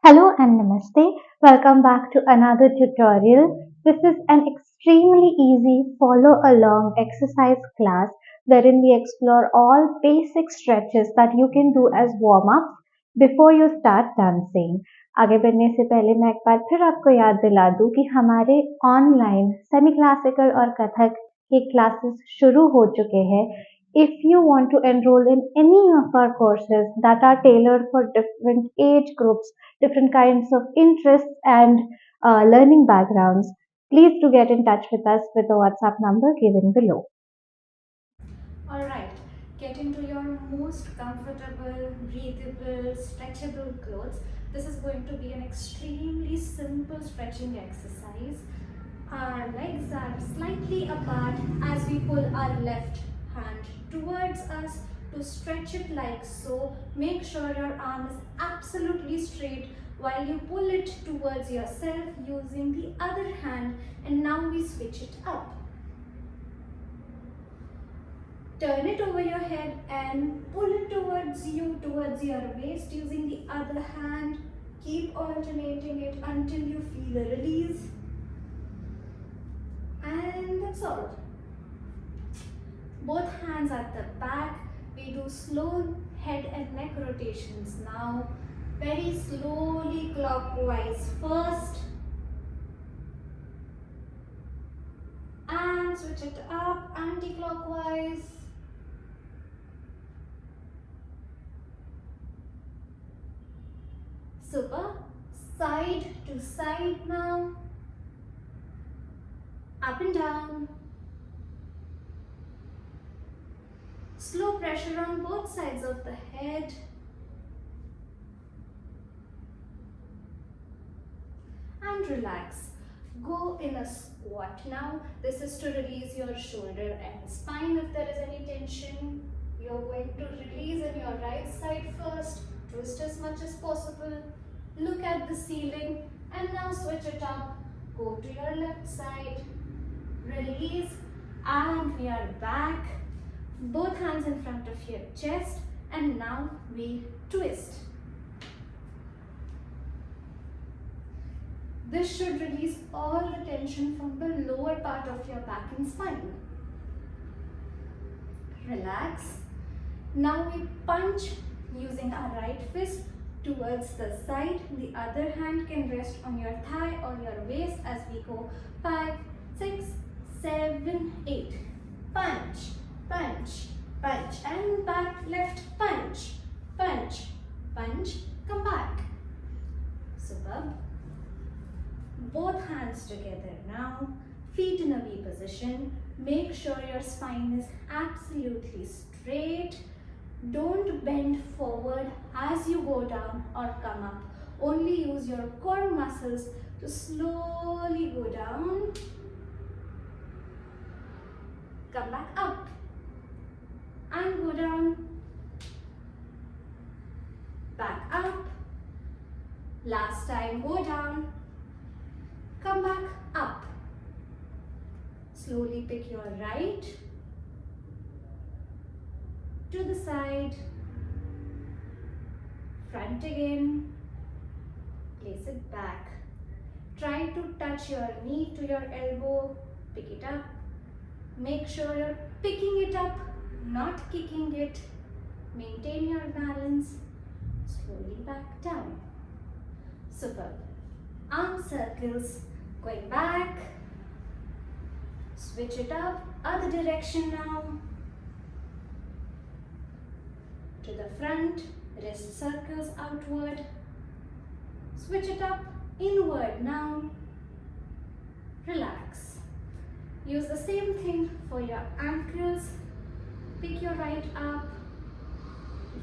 Hello and Namaste. Welcome back to another tutorial. This is an extremely easy follow along exercise class wherein we explore all basic stretches that you can do as warm up before you start dancing. आगे बढ़ने से पहले मैं एक बार फिर आपको याद दिला दूं कि हमारे ऑनलाइन सेमी क्लासिकल और कथक के क्लासेस शुरू हो चुके हैं. If you want to enroll in any of our courses that are tailored for different age groups, different kinds of interests and learning backgrounds, please do get in touch with us with the WhatsApp number given below. Alright, get into your most comfortable, breathable, stretchable clothes. This is going to be an extremely simple stretching exercise. Our legs are slightly apart as we pull our left hand towards us to stretch it like so. Make sure your arm is absolutely straight while you pull it towards yourself using the other hand, and now we switch it up. Turn it over your head and pull it towards you, towards your waist using the other hand. Keep alternating it until you feel a release. And that's all. Both hands at the back. We do slow head and neck rotations now. Very slowly clockwise first. And switch it up anti-clockwise. Super. Side to side now. Up and down. Slow pressure on both sides of the head. And relax. Go in a squat now. This is to release your shoulder and spine if there is any tension. You're going to release in your right side first. Twist as much as possible. Look at the ceiling and now switch it up. Go to your left side. Release and we are back. Both hands in front of your chest and now we twist. This should release all the tension from the lower part of your back and spine. Relax. Now we punch using our right fist towards the side. The other hand can rest on your thigh or your waist as we go 5, 6, 7, 8. Punch, punch, punch and back, left, punch, punch, punch, come back. Superb. Both hands together now, feet in a V position. Make sure your spine is absolutely straight. Don't bend forward as you go down or come up. Only use your core muscles to slowly go down. Come back up and go down. Back up. Last time, go down. Come back up. Slowly pick your right to the side, front again, place it back. Try to touch your knee to your elbow, pick it up. Make sure you're picking it up, not kicking it. Maintain your balance. Slowly back down. Superb. Arm circles. Going back, switch it up, other direction now, to the front, wrist circles outward, switch it up, inward now, relax. Use the same thing for your ankles, pick your right up,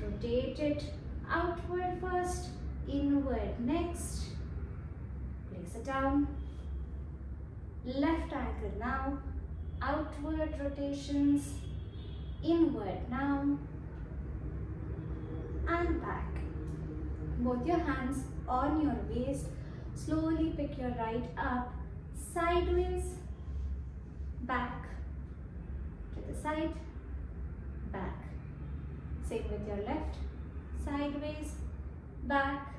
rotate it outward first, inward next, place it down. Left ankle now, outward rotations, inward now, and back. Both your hands on your waist, slowly pick your right up, sideways, back, to the side, back. Same with your left, sideways, back,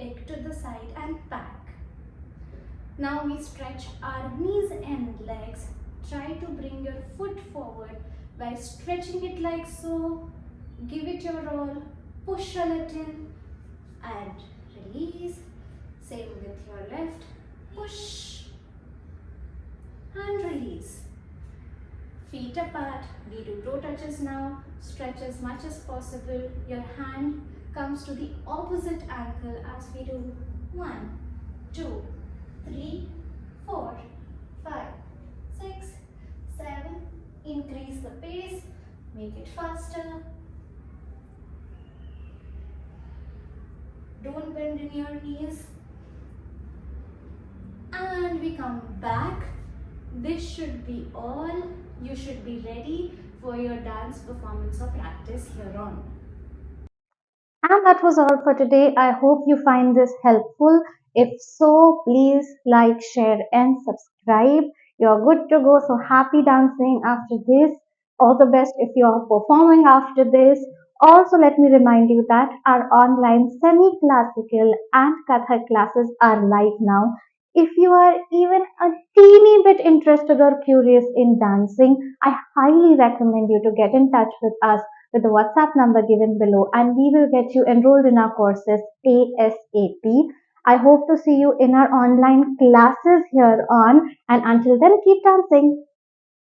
peg to the side and back. Now we stretch our knees and legs. Try to bring your foot forward by stretching it like so. Give it your all. Push a little and release. Same with your left. Push and release. Feet apart. We do toe touches now. Stretch as much as possible. Your hand comes to the opposite ankle as we do 1, 2, 3, 4, 5, 6, 7. Increase the pace. Make it faster. Don't bend in your knees. And we come back. This should be all. You should be ready for your dance performance or practice here on. And that was all for today. I hope you find this helpful. If so, please like, share, and subscribe. You're good to go. So happy dancing after this. All the best if you're performing after this. Also, let me remind you that our online semi classical and Kathak classes are live now. If you are even a teeny bit interested or curious in dancing, I highly recommend you to get in touch with us with the WhatsApp number given below, and we will get you enrolled in our courses ASAP. I hope to see you in our online classes here on, and until then, keep dancing.